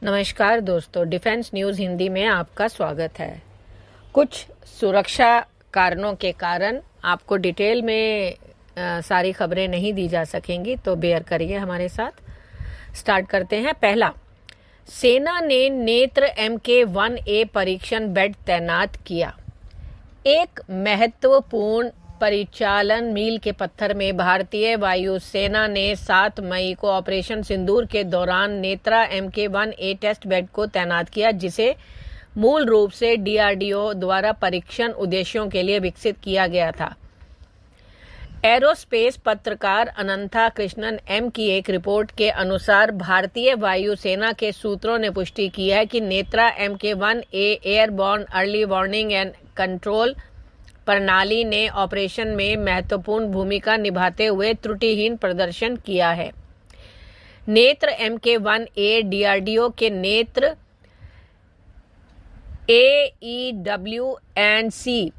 नमस्कार दोस्तों, defence news Hindi में आपका स्वागत है। कुछ सुरक्षा कारणों के कारण आपको डिटेल में सारी खबरें नहीं दी जा सकेंगी, तो बेयर करिए हमारे साथ। स्टार्ट करते हैं। पहला, सेना ने नेत्र MK-1A परीक्षण बेड तैनात किया। एक महत्वपूर्ण परिचालन मील के पत्थर में भारतीय वायुसेना ने 7 मई को ऑपरेशन सिंदूर के दौरान नेत्रा MK-1A टेस्ट बेड को तैनात किया, जिसे मूल रूप से DRDO द्वारा परीक्षण उद्देश्यों के लिए विकसित किया गया था। एरोस्पेस पत्रकार अनंथा कृष्णन M की एक रिपोर्ट के अनुसार भारतीय वायुसेना के सूत्रों ने पुष्टि की है कि Netra MK-1A airborne early warning and control प्रणाली ने ऑपरेशन में महत्वपूर्ण भूमिका निभाते हुए त्रुटिहीन प्रदर्शन किया है। नेत्र MK-1A DRDO के नेत्र AEW&C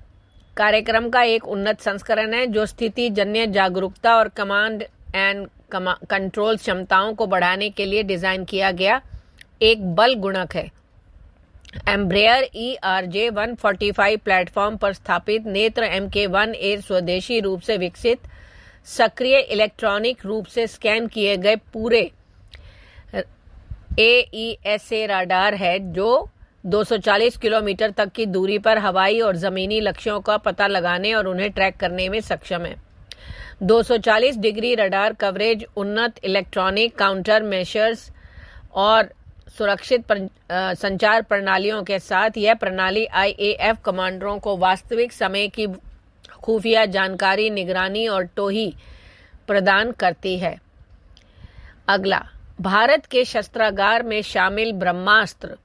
कार्यक्रम का एक उन्नत संस्करण है, जो स्थिति जन्य जागरूकता और कमांड एंड कंट्रोल क्षमताओं को बढ़ाने के लिए डिजाइन किया गया एक बल गुणक है। एम्ब्रेयर ERJ-145 प्लेटफॉर्म पर स्थापित नेत्र MK-1A स्वदेशी रूप से विकसित सक्रिय इलेक्ट्रॉनिक रूप से स्कैन किए गए पूरे AESA रडार है, जो 240 किलोमीटर तक की दूरी पर हवाई और जमीनी लक्ष्यों का पता लगाने और उन्हें ट्रैक करने में सक्षम है। 240 डिग्री रडार कवरेज, उन्नत इलेक्ट्रॉनिक काउंटर मेशर्स और सुरक्षित संचार प्रणालियों के साथ यह प्रणाली IAF कमांडरों को वास्तविक समय की खुफिया जानकारी, निगरानी और टोही प्रदान करती है। अगला, भारत के शस्त्रागार में शामिल ब्रह्मास्त्र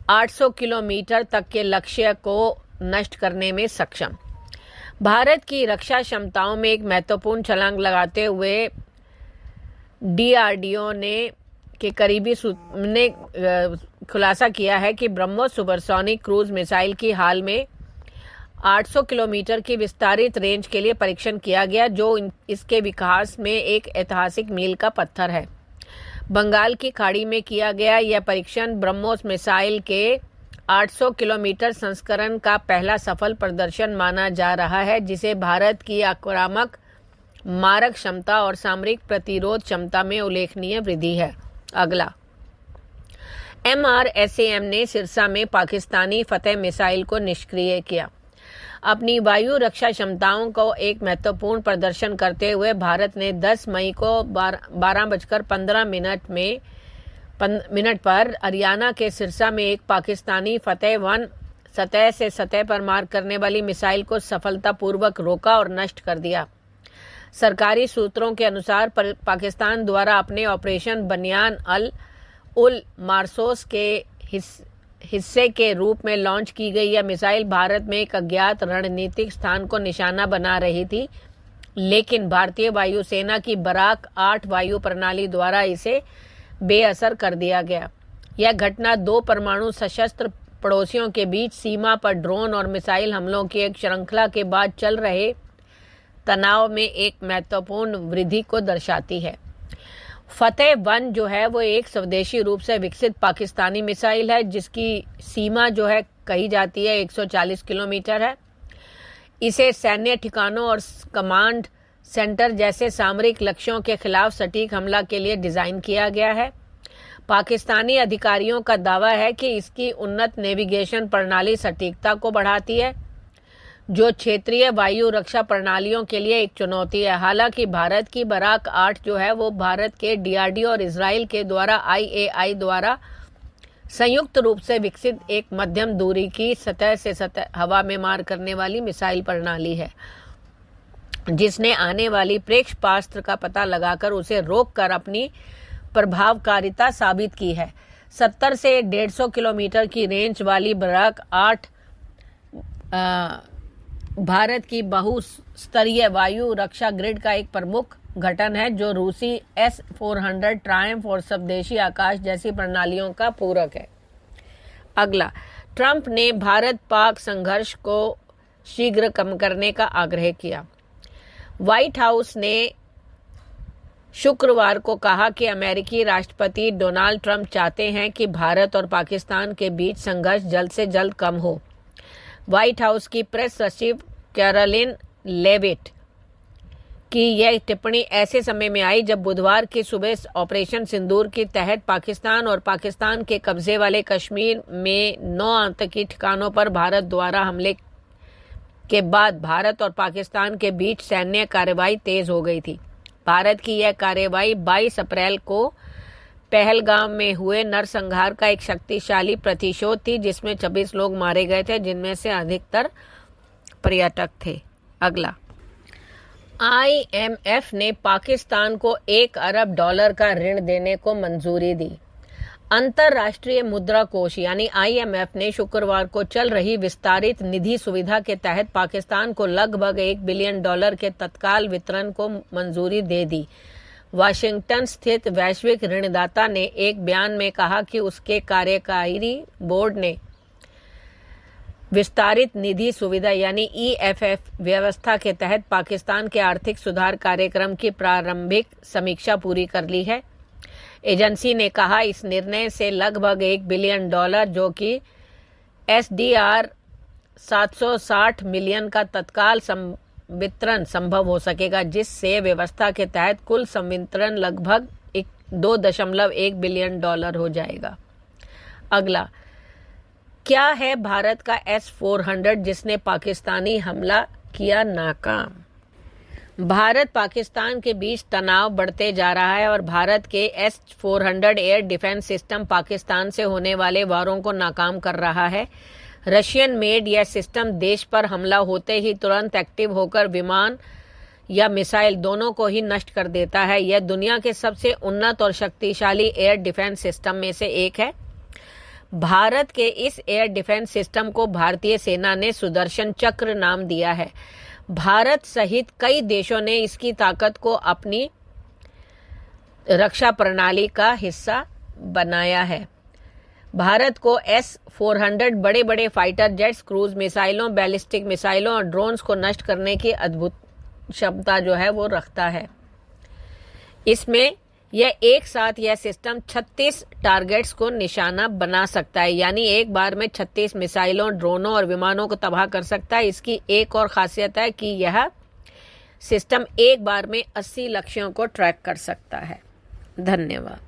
800 किलोमीटर तक के लक्ष्य को नष्ट करने में सक्षम। भारत की रक्षा क्षमताओं में एक महत्वपूर्ण छलांग लगाते हुए DRDO के करीबी ने खुलासा किया है कि ब्रह्मोस सुपरसोनिक क्रूज मिसाइल की हाल में 800 किलोमीटर की विस्तारित रेंज के लिए परीक्षण किया गया, जो इसके विकास में एक ऐतिहासिक मील का पत्थर है। बंगाल की खाड़ी में किया गया यह परीक्षण ब्रह्मोस मिसाइल के 800 किलोमीटर संस्करण का पहला सफल प्रदर्शन माना जा रहा है, जिसे भारत की आक्रामक मारक क्षमता और सामरिक प्रतिरोध क्षमता में उल्लेखनीय वृद्धि है। अगला, MRSAM ने सिरसा में पाकिस्तानी फतेह मिसाइल को निष्क्रिय किया। अपनी वायु रक्षा क्षमताओं को एक महत्वपूर्ण प्रदर्शन करते हुए भारत ने 10 मई को 12:15 पर हरियाणा के सिरसा में एक पाकिस्तानी फतेह 1 सतह से सतह पर मार करने वाली मिसाइल को सफलतापूर्वक रोका और नष्ट कर दिया। सरकारी सूत्रों के अनुसार पाकिस्तान द्वारा अपने ऑपरेशन बनियान उल मार्सोस के हिस्से के रूप में लॉन्च की गई यह मिसाइल भारत में एक अज्ञात रणनीतिक स्थान को निशाना बना रही थी, लेकिन भारतीय वायुसेना की बराक 8 वायु प्रणाली द्वारा इसे बेअसर कर दिया गया। यह घटना 2 परमाणु सशस्त्र पड़ोसियों के बीच सीमा पर ड्रोन और मिसाइल हमलों की एक श्रृंखला के बाद चल रहे तनाव में एक महत्वपूर्ण वृद्धि को दर्शाती है। फतेह 1 जो है वो एक स्वदेशी रूप से विकसित पाकिस्तानी मिसाइल है, जिसकी सीमा जो है कही जाती है 140 किलोमीटर है। इसे सैन्य ठिकानों और कमांड सेंटर जैसे सामरिक लक्ष्यों के खिलाफ सटीक हमला के लिए डिजाइन किया गया है। पाकिस्तानी अधिकारियों का दावा है कि इसकी उन्नत नेविगेशन प्रणाली सटीकता को बढ़ाती है, जो क्षेत्रीय वायु रक्षा प्रणालियों के लिए एक चुनौती है। हालांकि भारत की बराक 8 जो है वो भारत के DRDO और इजराइल के द्वारा IAI द्वारा संयुक्त रूप से विकसित एक मध्यम दूरी की सतह से सतह हवा में मार करने वाली मिसाइल प्रणाली है, जिसने आने वाली प्रेक्षेपास्त्र का पता लगाकर उसे रोककर अपनी प्रभावकारिता साबित की है। 70 से 150 किलोमीटर की रेंज वाली बराक 8 भारत की बहुस्तरीय वायु रक्षा ग्रिड का एक प्रमुख घटक है, जो रूसी S-400 ट्रायम्फ और स्वदेशी आकाश जैसी प्रणालियों का पूरक है। अगला, ट्रंप ने भारत पाक संघर्ष को शीघ्र कम करने का आग्रह किया। व्हाइट हाउस ने शुक्रवार को कहा कि अमेरिकी राष्ट्रपति डोनाल्ड ट्रंप चाहते हैं कि भारत और पाकिस्तान के बीच संघर्ष जल्द से जल्द कम हो। व्हाइट हाउस की प्रेस सचिव कैरोलिन लेविट की यह टिप्पणी ऐसे समय में आई जब बुधवार की सुबह ऑपरेशन सिंदूर के तहत पाकिस्तान और पाकिस्तान के कब्जे वाले कश्मीर में 9 आतंकी ठिकानों पर भारत द्वारा हमले के बाद भारत और पाकिस्तान के बीच सैन्य कार्रवाई तेज हो गई थी। भारत की यह कार्रवाई 22 अप्रैल को पहलगाम में हुए नरसंहार का एक शक्तिशाली प्रतिशोध थी, जिसमें 26 लोग मारे गए थे, जिनमें से अधिकतर पर्यटक थे। अगला, IMF ने पाकिस्तान को $1 अरब का ऋण देने को मंजूरी दी। अंतर्राष्ट्रीय मुद्रा कोष यानी IMF ने शुक्रवार को चल रही विस्तारित निधि सुविधा के तहत पाकिस्तान को लगभग $1 बिलियन के तत्काल वितरण को मंजूरी दे दी। वाशिंगटन स्थित वैश्विक ऋणदाता ने एक बयान में कहा कि उसके कार्यकारी बोर्ड ने विस्तारित निधि सुविधा यानी EFF व्यवस्था के तहत पाकिस्तान के आर्थिक सुधार कार्यक्रम की प्रारंभिक समीक्षा पूरी कर ली है। एजेंसी ने कहा इस निर्णय से लगभग $1 बिलियन जो कि SDR 760 मिलियन का तत्काल संवितरण संभव हो सकेगा, जिससे व्यवस्था के तहत कुल संवितरण लगभग $2.1 बिलियन हो जाएगा। अगला, क्या है भारत का S-400 जिसने पाकिस्तानी हमला किया नाकाम? भारत पाकिस्तान के बीच तनाव बढ़ते जा रहा है और भारत के S-400 air defence system Pakistan से होने वाले वारों को नाकाम कर रहा है। रशियन मेड यह सिस्टम देश पर हमला होते ही तुरंत एक्टिव होकर विमान या मिसाइल दोनों को ही नष्ट कर देता है। यह दुनिया के सबसे उन्नत और शक्तिशाली एयर डिफेंस सिस्टम में से एक है। भारत के इस एयर डिफेंस सिस्टम को भारतीय सेना ने सुदर्शन चक्र नाम दिया है। भारत सहित कई देशों ने इसकी ताकत को अपनी रक्षा प्रणाली का हिस्सा बनाया है। भारत को S-400 बड़े बड़े फाइटर जेट्स, क्रूज मिसाइलों, बैलिस्टिक मिसाइलों और ड्रोन्स को नष्ट करने की अद्भुत क्षमता जो है वो रखता है। इसमें एक साथ यह सिस्टम 36 टारगेट्स को निशाना बना सकता है, यानी एक बार में 36 मिसाइलों, ड्रोनों और विमानों को तबाह कर सकता है। इसकी एक और खासियत है कि यह सिस्टम एक बार में 80 लक्ष्यों को ट्रैक कर सकता है। धन्यवाद।